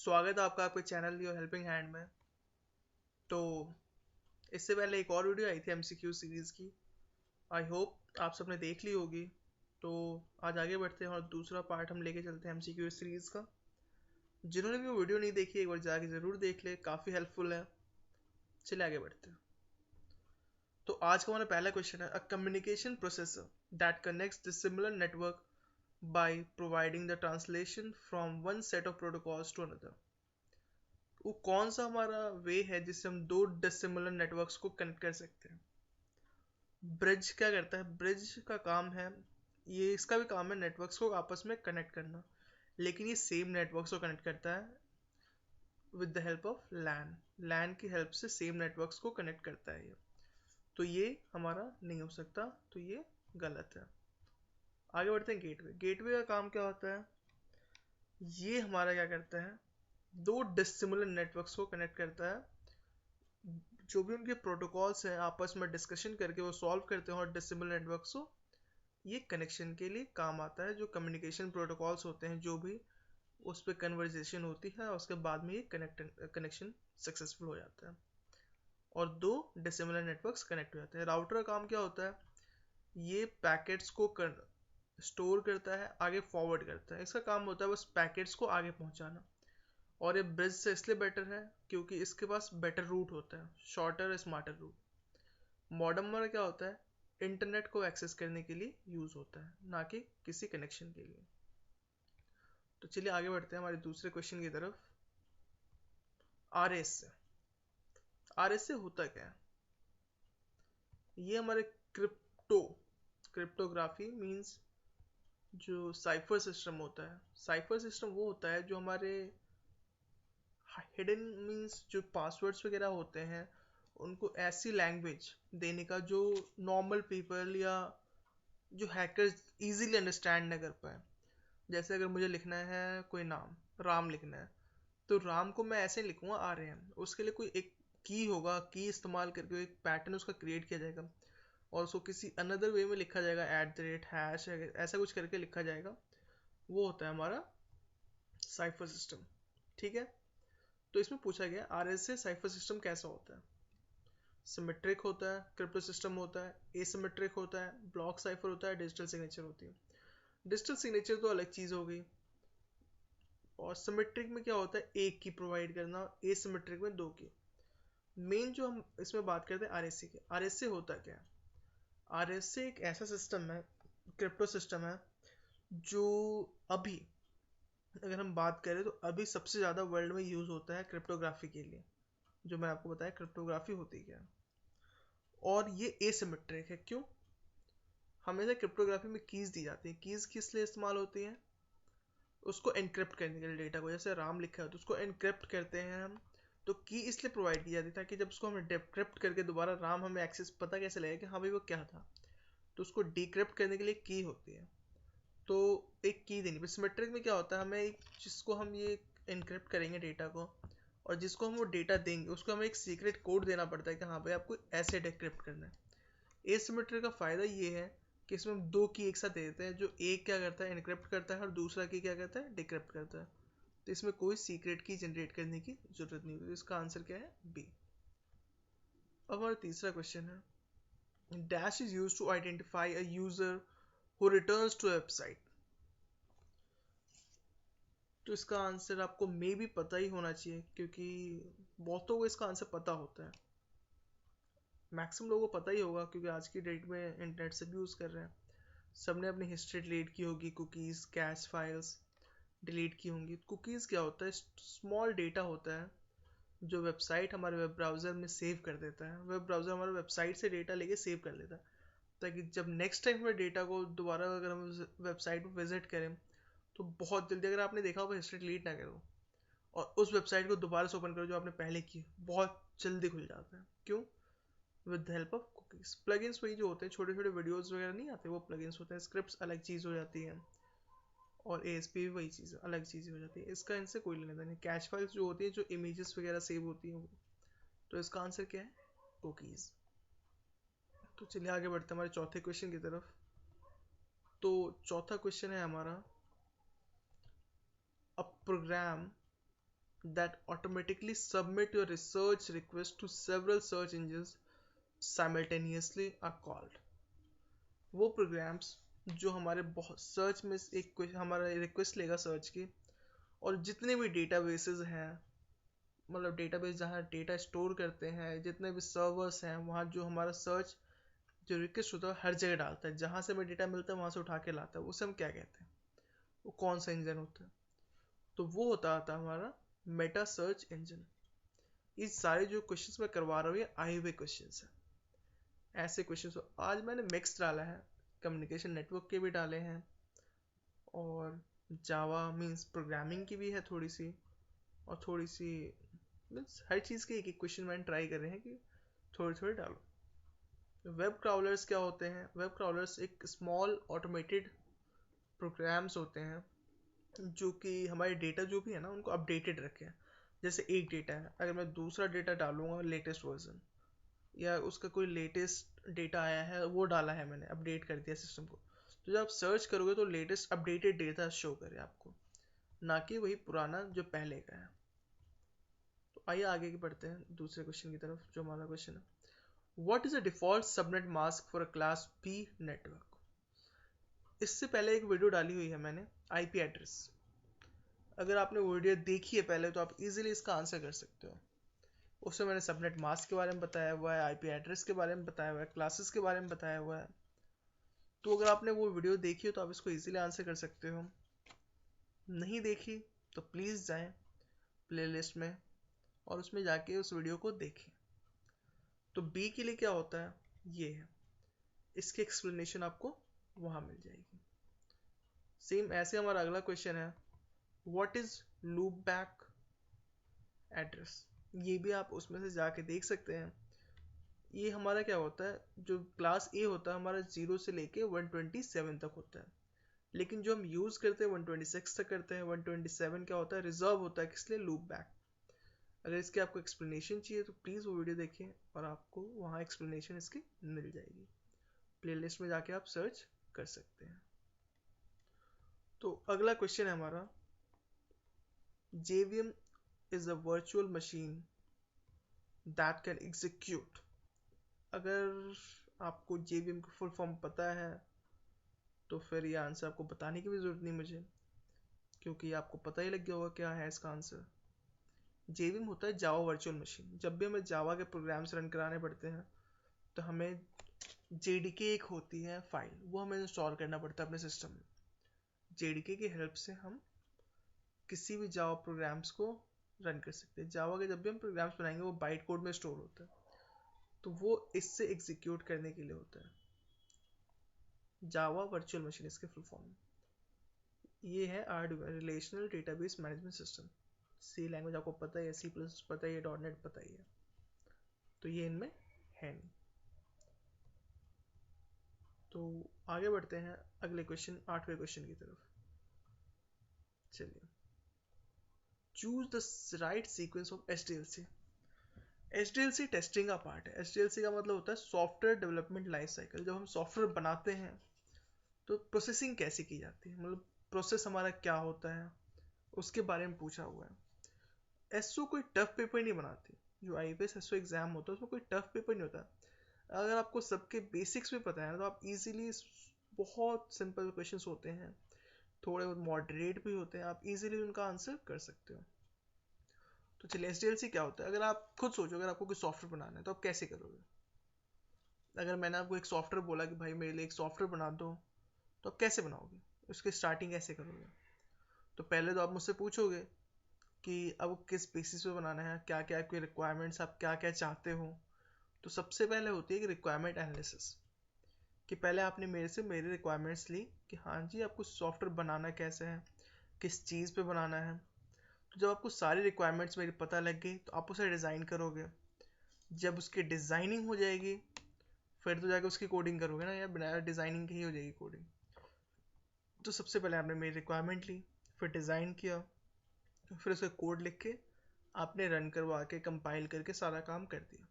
स्वागत है आपका आपके चैनल योर हेल्पिंग हैंड में। तो इससे पहले एक और वीडियो आई थी एमसीक्यू सीरीज़ की। आई होप आप सबने देख ली होगी। तो आज आगे बढ़ते हैं और दूसरा पार्ट हम लेके चलते हैं एमसीक्यू सीरीज़ का। जिन्होंने भी वो वीडियो नहीं देखी एक बार जाके ज़रूर देख ले, काफ़ी हेल्पफुल है। चलिए आगे बढ़ते हैं। तो आज का हमारा पहला क्वेश्चन है, a communication processor that connects the similar network by providing the translation from one set of protocols to another. वो कौन सा हमारा वे है जिससे हम दो डिसिमिलर नेटवर्क्स को कनेक्ट कर सकते हैं। ब्रिज क्या करता है? ब्रिज का काम है, ये इसका भी काम है नेटवर्क्स को आपस में कनेक्ट करना, लेकिन ये सेम नेटवर्क्स को कनेक्ट करता है विद द हेल्प ऑफ लैन। लैन की हेल्प से सेम नेटवर्क्स को कनेक्ट करता है ये। तो ये हमारा नहीं हो सकता, तो ये गलत है। आगे बढ़ते हैं। गेटवे। गेटवे का काम क्या होता है? ये हमारा क्या करता है, दो डिसिमिलर नेटवर्क्स को कनेक्ट करता है। जो भी उनके प्रोटोकॉल्स हैं आपस में डिस्कशन करके वो सॉल्व करते हैं और डिसिमिलर नेटवर्क्स को ये कनेक्शन के लिए काम आता है। जो कम्युनिकेशन प्रोटोकॉल्स होते हैं, जो भी उस पर कन्वर्जेशन होती है, उसके बाद में ये कनेक्शन सक्सेसफुल हो जाता है और दो डिसिमिलर नेटवर्क्स कनेक्ट हो जाते हैं। राउटर का काम क्या होता है? ये पैकेट्स को स्टोर करता है, आगे फॉरवर्ड करता है। इसका काम होता है बस पैकेट्स को आगे पहुंचाना। और ये ब्रिज से इसलिए बेटर है क्योंकि इसके पास बेटर रूट होता है, शॉर्टर स्मार्टर रूट। मॉडेम में क्या होता है? इंटरनेट को एक्सेस करने के लिए यूज होता है, ना कि किसी कनेक्शन के लिए। तो चलिए आगे बढ़ते हैं हमारे दूसरे क्वेश्चन की तरफ। आरएस से। आरएस से होता क्या है? ये हमारे क्रिप्टोग्राफी मींस जो साइफर सिस्टम होता है। साइफर सिस्टम वो होता है जो हमारे हिडन मींस जो पासवर्ड्स वगैरह होते हैं उनको ऐसी लैंग्वेज देने का जो नॉर्मल पीपल या जो हैकर्स इजीली अंडरस्टैंड न कर पाए। जैसे अगर मुझे लिखना है कोई नाम, राम लिखना है, तो राम को मैं ऐसे लिखूंगा RM। उसके लिए कोई एक की होगा, की इस्तेमाल करके एक पैटर्न उसका क्रिएट किया जाएगा और उसको किसी अनदर वे में लिखा जाएगा, @ ऐसा कुछ करके लिखा जाएगा। वो होता है हमारा साइफर सिस्टम। ठीक है। तो इसमें पूछा गया RS से साइफर सिस्टम कैसा होता है। सिमेट्रिक होता है, क्रिप्टो सिस्टम होता है, एसिमेट्रिक होता है, ब्लॉक साइफर होता है, डिजिटल सिग्नेचर होती है। डिजिटल सिग्नेचर तो अलग चीज़ हो गई। और सिमेट्रिक में क्या होता है? एक की प्रोवाइड करना, और एसिमेट्रिक में दो की। मेन जो हम इसमें बात करते हैं RSA की। RSA होता क्या है? RSA एक ऐसा सिस्टम है, क्रिप्टो सिस्टम है, जो अभी अगर हम बात करें तो अभी सबसे ज़्यादा वर्ल्ड में यूज़ होता है क्रिप्टोग्राफी के लिए। जो मैं आपको बताया क्रिप्टोग्राफी होती क्या है। और ये एसिमेट्रिक है। क्यों? हमेशा क्रिप्टोग्राफी में कीज दी जाती है। कीज किस लिए इस्तेमाल होती हैं? उसको एनक्रिप्ट करने के लिए। डेटा को जैसे राम लिखा है तो उसको एनक्रिप्ट करते हैं हम। तो की इसलिए प्रोवाइड की जाती है ताकि जब उसको हमें डिक्रिप्ट करके दोबारा राम हमें एक्सेस पता कैसे लगेगा कि हाँ भाई वो क्या था। तो उसको डिक्रिप्ट करने के लिए की होती है। तो एक की देनी। सिमेट्रिक में क्या होता है? हमें जिसको हम ये एनक्रिप्ट करेंगे डेटा को, और जिसको हम वो डेटा देंगे उसको हमें एक सीक्रेट कोड देना पड़ता है कि हाँ भाई आपको ऐसे डिक्रिप्ट करना है। एसिमेट्रिक का फ़ायदा ये है कि इसमें हम दो की एक साथ दे देते हैं, जो एक क्या करता है? एनक्रिप्ट करता है, और दूसरा की क्या करता है? डिक्रिप्ट करता है। तो इसमें कोई सीक्रेट की जनरेट करने की जरूरत नहीं होती। तो इसका आंसर क्या है? बी। अब हमारा तीसरा क्वेश्चन है, dash is use to identify a user who returns to website. तो इसका आंसर आपको मे भी पता ही होना चाहिए क्योंकि बहुतों को इसका आंसर पता होता है। मैक्सिमम लोगों को पता ही होगा क्योंकि आज की डेट में इंटरनेट से भी यूज़ कर रहे हैं। सबने अपनी हिस्ट्री डिलीट की होगी, कुकीज़, कैश फाइल्स डिलीट की होंगी। कुकीज़ क्या होता है? स्मॉल डेटा होता है जो वेबसाइट हमारे वेब ब्राउज़र में सेव कर देता है। वेब ब्राउज़र हमारे वेबसाइट से डेटा लेके सेव कर लेता है ताकि जब नेक्स्ट टाइम हमें डेटा को दोबारा अगर हम वेबसाइट पर विजिट करें तो बहुत जल्दी, अगर आपने देखा होगा हिस्ट्री डिलीट ना करो और उस वेबसाइट को दोबारा से ओपन करो जो आपने पहले की, बहुत जल्दी खुल जाता है। क्यों? With the help of cookies. Plugins वही जो होते हैं, छोटे छोटे वीडियोस वगैरह नहीं आते, वो प्लगइन्स होते हैं। स्क्रिप्ट्स अलग चीज़ हो जाती है और ASP भी वही चीज़ अलग चीज़ हो जाती है। इसका इनसे कोई लेना देना नहीं। कैश फाइल्स जो होती है, जो इमेजेस वगैरह सेव होती हैं, तो इसका आंसर क्या है? कुकीज़। तो चलिए आगे बढ़ते हैं हमारे चौथे क्वेश्चन की तरफ। तो चौथा क्वेश्चन है हमारा, अ programme that automatically submit your research request to several search engines simultaneously are called. वो प्रोग्राम्स जो हमारे बहुत सर्च में हमारा रिक्वेस्ट लेगा सर्च की, और जितने भी डेटाबेसेस हैं, मतलब डेटाबेस जहाँ डेटा स्टोर करते हैं, जितने भी सर्वर्स हैं, वहाँ जो हमारा सर्च जो रिक्वेस्ट होता है हर जगह डालता है, जहाँ से हमें डेटा मिलता है वहाँ से उठा के लाता है, उसे हम क्या कहते हैं, वो कौन सा इंजन होता है? तो वो होता था हमारा मेटा सर्च इंजन। ये सारे जो क्वेश्चंस मैं करवा रहा हूँ ये आए हुए क्वेश्चंस हैं, ऐसे क्वेश्चंस आज मैंने मिक्स डाला है, कम्युनिकेशन नेटवर्क के भी डाले हैं, और जावा मीन्स प्रोग्रामिंग की भी है थोड़ी सी, और थोड़ी सी मीन्स हर चीज़ के एक एक क्वेश्चन मैंने ट्राई कर रहे हैं कि थोड़े थोड़े डालो। वेब क्राउलर्स क्या होते हैं? वेब क्राउलर्स एक स्मॉल ऑटोमेटेड प्रोग्राम्स होते हैं जो कि हमारे डेटा जो भी है ना उनको अपडेटेड रखें। जैसे एक डेटा है, अगर मैं दूसरा डेटा डालूंगा लेटेस्ट वर्जन, या उसका कोई लेटेस्ट डेटा आया है वो डाला है मैंने, अपडेट कर दिया सिस्टम को, तो जब आप सर्च करोगे तो लेटेस्ट अपडेटेड डेटा शो करे आपको, ना कि वही पुराना जो पहले का है। तो आइए आगे की बढ़ते हैं दूसरे क्वेश्चन की तरफ, जो हमारा क्वेश्चन है, what is a default subnet mask for a class B network? इससे पहले एक वीडियो डाली हुई है मैंने, आईपी एड्रेस। अगर आपने वो वीडियो देखी है पहले तो आप इजीली इसका आंसर कर सकते हो। उसमें मैंने सबनेट मास्क के बारे में बताया हुआ है, आईपी एड्रेस के बारे में बताया हुआ है, क्लासेस के बारे में बताया हुआ है। तो अगर आपने वो वीडियो देखी हो तो आप इसको इजीली आंसर कर सकते हो। नहीं देखी तो प्लीज़ जाएं प्लेलिस्ट में और उसमें जाके उस वीडियो को देखें। तो बी के लिए क्या होता है, ये है, इसकी एक्सप्लेनेशन आपको वहाँ मिल जाएगी। सेम ऐसे हमारा अगला क्वेश्चन है, what is loop back address? ये भी आप उसमें से जाके देख सकते हैं। ये हमारा क्या होता है, जो क्लास ए होता है हमारा 0 से लेके 127 तक होता है, लेकिन जो हम यूज़ करते हैं 126 तक करते हैं। 127 क्या होता है, रिजर्व होता है, किस लिए, लूप बैक। अगर इसके आपको एक्सप्लेनेशन चाहिए तो प्लीज़ वो वीडियो देखिए और आपको वहाँ एक्सप्लेनेशन इसकी मिल जाएगी। प्लेलिस्ट में जाके आप सर्च कर सकते हैं। तो अगला क्वेश्चन है हमारा, JVM is a virtual machine that can execute। अगर आपको JVM की फुल फॉर्म पता है तो फिर ये आंसर आपको बताने की भी ज़रूरत नहीं मुझे, क्योंकि आपको पता ही लग गया होगा क्या है इसका आंसर। JVM होता है जावा वर्चुअल मशीन। जब भी हमें जावा के प्रोग्राम्स रन कराने पड़ते हैं तो हमें JDK एक होती है फाइल, वो हमें इंस्टॉल करना पड़ता है अपने सिस्टम में। JDK की हेल्प से हम किसी भी जावा प्रोग्राम्स को रन कर सकते हैं। जावा के जब भी हम प्रोग्राम्स बनाएंगे वो बाइट कोड में स्टोर होता है, तो वो इससे एग्जीक्यूट करने के लिए होता है। जावा वर्चुअल मशीन इसके फुल फॉर्म। ये है रिलेशनल डेटाबेस मैनेजमेंट सिस्टम। सी लैंग्वेज आपको पता ही है, सी प्लस पता ही है, .NET पता ही है, तो ये इनमें है नहीं। तो आगे बढ़ते हैं अगले क्वेश्चन, 8वें क्वेश्चन की तरफ। चलिए, choose the right sequence of HDLC। HDLC testing का पार्ट है। HDLC का मतलब होता है सॉफ्टवेयर डेवलपमेंट लाइफ साइकिल। जब हम सॉफ्टवेयर बनाते हैं तो प्रोसेसिंग कैसे की जाती है, मतलब प्रोसेस हमारा क्या होता है, उसके बारे में पूछा हुआ है। एसओ कोई टफ पेपर नहीं बनाती। जो IPS एसओ एग्जाम होता है उसमें कोई टफ पेपर नहीं होता। अगर आपको सबके बेसिक्स भी पता है तो आप इजीली, बहुत सिंपल क्वेश्चंस होते हैं, थोड़े बहुत मॉडरेट भी होते हैं, आप इजीली उनका आंसर कर सकते हो। तो चलिए, HDLC क्या होता है। अगर आप खुद सोचो, अगर आपको कोई सॉफ्टवेयर बनाना है तो आप कैसे करोगे? अगर मैंने आपको एक सॉफ्टवेयर बोला कि भाई मेरे लिए एक सॉफ्टवेयर बना दो, तो आप कैसे बनाओगे, उसकी स्टार्टिंग कैसे करोगे? तो पहले तो आप मुझसे पूछोगे कि अब किस बेसिस पे बनाना है, क्या क्या आपकी रिक्वायरमेंट्स, आप क्या क्या चाहते हो। तो सबसे पहले होती है कि रिक्वायरमेंट एनालिसिस, कि पहले आपने मेरे से मेरी रिक्वायरमेंट्स ली कि हाँ जी आपको सॉफ्टवेयर बनाना कैसे है, किस चीज़ पे बनाना है। तो जब आपको सारी रिक्वायरमेंट्स मेरी पता लग गई तो आप उसे डिज़ाइन करोगे। जब उसकी डिज़ाइनिंग हो जाएगी फिर तो जाके उसकी कोडिंग करोगे ना, या बिना डिज़ाइनिंग की ही हो जाएगी कोडिंग। तो सबसे पहले आपने मेरी रिक्वायरमेंट ली, फिर डिज़ाइन किया, फिर उसका कोड लिख के आपने रन करवा के कंपाइल करके सारा काम कर दिया।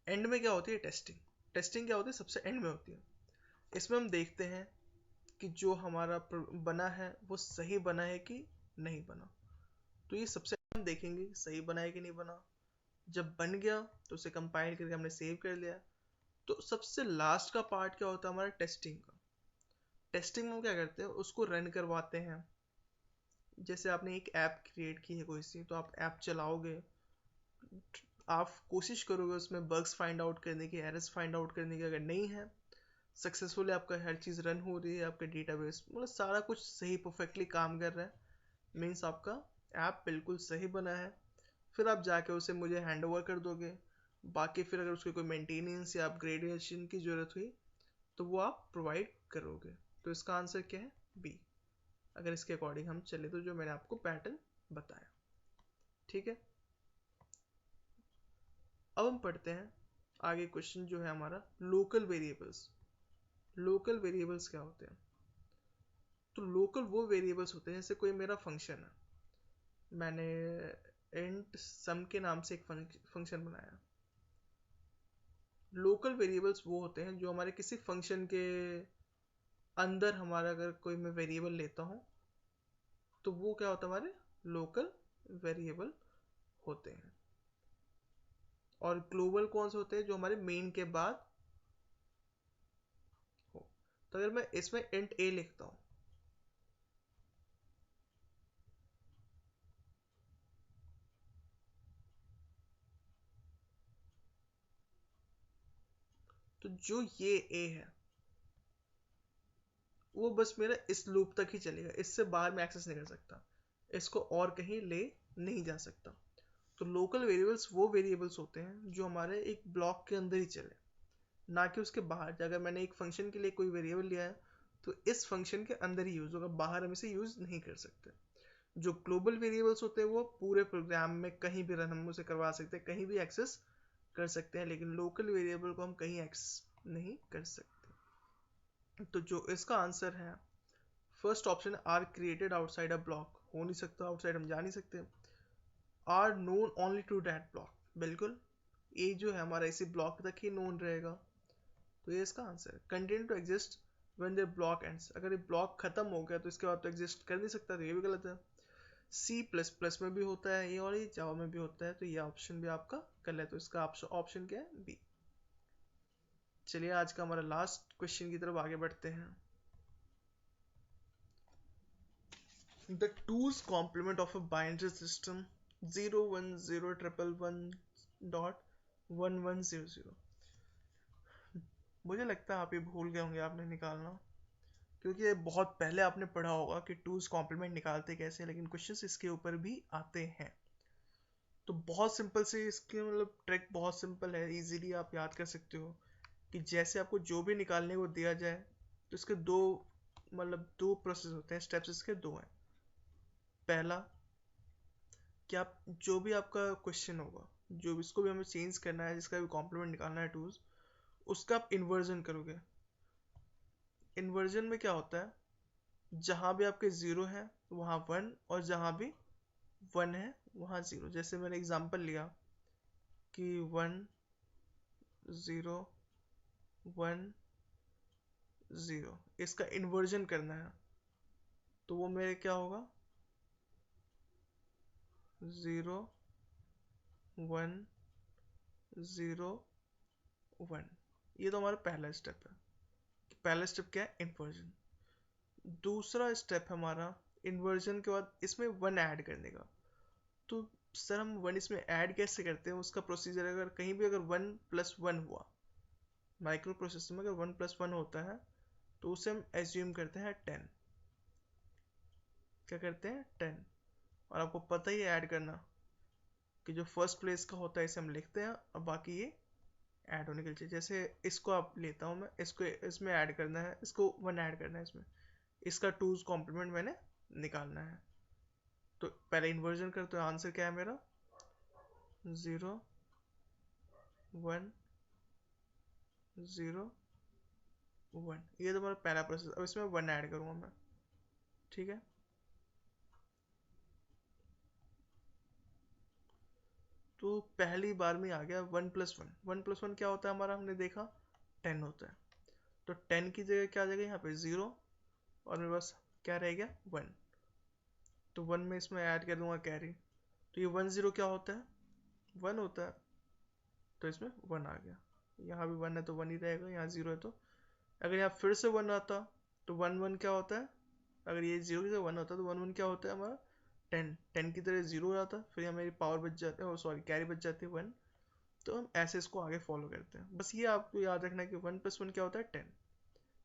एंड में क्या होती है, टेस्टिंग। टेस्टिंग क्या होती है, सबसे एंड में होती है। इसमें हम देखते हैं कि जो हमारा बना है वो सही बना है कि नहीं बना। तो ये सबसे देखेंगे कि सही बना है कि नहीं बना। जब बन गया तो उसे कंपाइल करके हमने सेव कर लिया। तो सबसे लास्ट का पार्ट क्या होता है हमारा, टेस्टिंग का। टेस्टिंग में हम क्या करते हैं, उसको रन करवाते हैं। जैसे आपने एक ऐप क्रिएट की है कोई सी, तो आप ऐप चलाओगे, आप कोशिश करोगे उसमें बग्स फाइंड आउट करने की, एरर्स फाइंड आउट करने की। अगर नहीं है, सक्सेसफुली आपका हर चीज़ रन हो रही है, आपका डेटाबेस मतलब सारा कुछ सही परफेक्टली काम कर रहा है, मीन्स आपका ऐप बिल्कुल सही बना है। फिर आप जाके उसे मुझे हैंड ओवर कर दोगे। बाकी फिर अगर उसकी कोई मेंटेनेंस या अपग्रेडेशन की ज़रूरत हुई तो वो आप प्रोवाइड करोगे। तो इसका आंसर क्या है, बी। अगर इसके अकॉर्डिंग हम चले तो जो मैंने आपको पैटर्न बताया। ठीक है, अब हम पढ़ते हैं आगे क्वेश्चन जो है हमारा, लोकल वेरिएबल्स। लोकल वेरिएबल्स क्या होते हैं? तो लोकल वो वेरिएबल्स होते हैं, जैसे कोई मेरा फंक्शन है, मैंने इंट सम के नाम से एक फंक्शन बनाया। लोकल वेरिएबल्स वो होते हैं जो हमारे किसी फंक्शन के अंदर, हमारा अगर कोई मैं वेरिएबल लेता हूँ तो वो क्या होता है, हमारे लोकल वेरिएबल होते हैं। और ग्लोबल कौन से होते हैं, जो हमारे मेन के बाद हो। तो अगर मैं इसमें इंट ए लिखता हूँ, तो जो ये ए है वो बस मेरा इस लूप तक ही चलेगा, इससे बाहर मैं एक्सेस नहीं कर सकता, इसको और कहीं ले नहीं जा सकता। तो लोकल वेरिएबल्स वो वेरिएबल्स होते हैं जो हमारे एक ब्लॉक के अंदर ही चले, ना कि उसके बाहर। अगर मैंने एक फंक्शन के लिए कोई वेरिएबल लिया है तो इस फंक्शन के अंदर ही यूज होगा, बाहर हम इसे यूज नहीं कर सकते। जो ग्लोबल वेरिएबल्स होते हैं वो पूरे प्रोग्राम में कहीं भी रन हम उसे करवा सकते हैं, कहीं भी एक्सेस कर सकते हैं, लेकिन लोकल वेरिएबल को हम कहीं एक्सेस नहीं कर सकते। तो जो इसका आंसर है, first option, are created outside a block. हो नहीं सकता, आउटसाइड हम जा नहीं सकते। Are known only to that block, बिल्कुल ये जो है हमारा इसी ब्लॉक तक ही नोन रहेगा। तो ये इसका आंसर है। Continue to exist when there block ends, अगर ये ब्लॉक खत्म हो गया तो इसके बाद तो एग्जिस्ट कर नहीं सकता, तो ये भी गलत है। सी प्लस प्लस में भी होता है ये, और ये जावा में भी होता है, तो ये ऑप्शन भी आपका गलत है। तो इसका ऑप्शन क्या है, बी। चलिए आज का हमारा लास्ट क्वेश्चन की तरफ आगे बढ़ते हैं। The two's complement of a binary system 0101111.1100। मुझे लगता है आप ये भूल गए होंगे, आपने निकालना, क्योंकि ये बहुत पहले आपने पढ़ा होगा कि टूज कॉम्प्लीमेंट निकालते कैसे, लेकिन क्वेश्चंस इसके ऊपर भी आते हैं। तो बहुत सिंपल से इसके मतलब ट्रिक बहुत सिंपल है, इजीली आप याद कर सकते हो कि जैसे आपको जो भी निकालने को दिया जाए तो इसके दो मतलब दो प्रोसेस होते हैं, स्टेप्स इसके दो हैं। पहला, कि आप जो भी आपका क्वेश्चन होगा, जो भी इसको भी हमें चेंज करना है, जिसका भी कॉम्प्लीमेंट निकालना है टूज, उसका आप इन्वर्जन करोगे। इन्वर्जन में क्या होता है, जहाँ भी आपके ज़ीरो है वहाँ वन, और जहाँ भी वन है वहाँ ज़ीरो। जैसे मैंने एग्जांपल लिया कि 1 0 1 0, इसका इन्वर्जन करना है, तो वो मेरे क्या होगा, 0 1 0 1। ये तो हमारा पहला स्टेप है। पहला स्टेप क्या है, इन्वर्जन। दूसरा स्टेप हमारा इन्वर्जन के बाद इसमें वन ऐड करने का। तो सर हम वन इसमें ऐड कैसे करते हैं, उसका प्रोसीजर, अगर कहीं भी अगर 1+1 हुआ, माइक्रो प्रोसेसर में अगर 1+1 होता है तो उसे हम एज्यूम करते हैं 10। क्या करते हैं, 10। और आपको पता ही है ऐड करना, कि जो फर्स्ट प्लेस का होता है इसे हम लिखते हैं और बाकी ये ऐड होने के लिए। जैसे इसको आप लेता हूँ मैं, इसको इसमें ऐड करना है, इसको वन ऐड करना है इसमें, इसका टूज कॉम्प्लीमेंट मैंने निकालना है। तो पहले इन्वर्जन करते हो, आंसर क्या है मेरा, 0 1 0 1। ये तो मेरा पहला प्रोसेस। अब इसमें वन ऐड करूँगा मैं, ठीक है। तो पहली बार में आ गया 1+1। 1+1 क्या होता है हमारा, हमने देखा 10 होता है। तो 10 की जगह क्या आ जाएगा यहाँ पे, 0, और मेरे पास क्या रह गया, 1। तो 1 में इसमें ऐड कर दूंगा कैरी, तो ये 1 0 क्या होता है, 1 होता है, तो इसमें 1 आ गया। यहाँ भी 1 है तो 1 ही रहेगा, यहाँ 0 है तो। अगर यहाँ फिर से 1 आता तो 1 1 क्या होता है, अगर ये 0 की जगह 1 होता है तो 1 1 क्या होता है हमारा 10, 10 की तरह 0 हो जाता, फिर हमारी पावर बच जाती है, सॉरी कैरी बच जाती है 1। तो हम ऐसे इसको आगे फॉलो करते हैं। बस ये आपको याद रखना है कि 1 + 1 क्या होता है 10,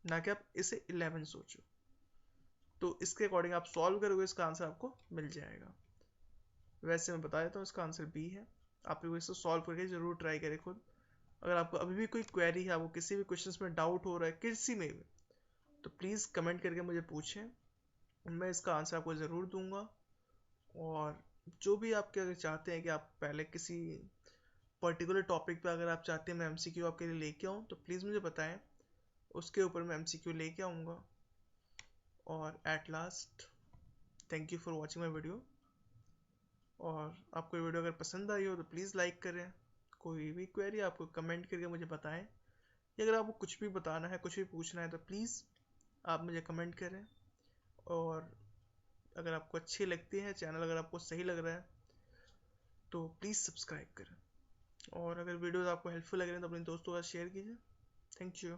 ना कि आप इसे 11 सोचो। तो इसके अकॉर्डिंग आप सॉल्व करोगे, इसका आंसर आपको मिल जाएगा। वैसे मैं बता देता हूँ, इसका आंसर बी है। आप लोग इसको सॉल्व करके जरूर ट्राई करें खुद। अगर आपको अभी भी कोई क्वेरी है, आपको किसी भी क्वेश्चन में डाउट हो रहा है किसी में भी, तो प्लीज़ कमेंट करके मुझे पूछें, मैं इसका आंसर आपको ज़रूर दूंगा। और जो भी आपके अगर चाहते हैं कि आप पहले किसी पर्टिकुलर टॉपिक पे अगर आप चाहते हैं मैं एमसीक्यू आपके लिए लेके आऊँ, तो प्लीज़ मुझे बताएं, उसके ऊपर मैं एमसीक्यू लेके आऊँगा। और at last, thank you for watching my video. और आपको ये वीडियो अगर पसंद आई हो तो प्लीज़ लाइक करें। कोई भी क्वेरी आपको कमेंट करके मुझे बताएं, या अगर आपको कुछ भी बताना है, कुछ भी पूछना है, तो प्लीज़ आप मुझे कमेंट करें। और अगर आपको अच्छी लगती है चैनल, अगर आपको सही लग रहा है, तो प्लीज़ सब्सक्राइब करें। और अगर वीडियोस आपको हेल्पफुल लग रहे हैं तो अपने दोस्तों का शेयर कीजिए। Thank you.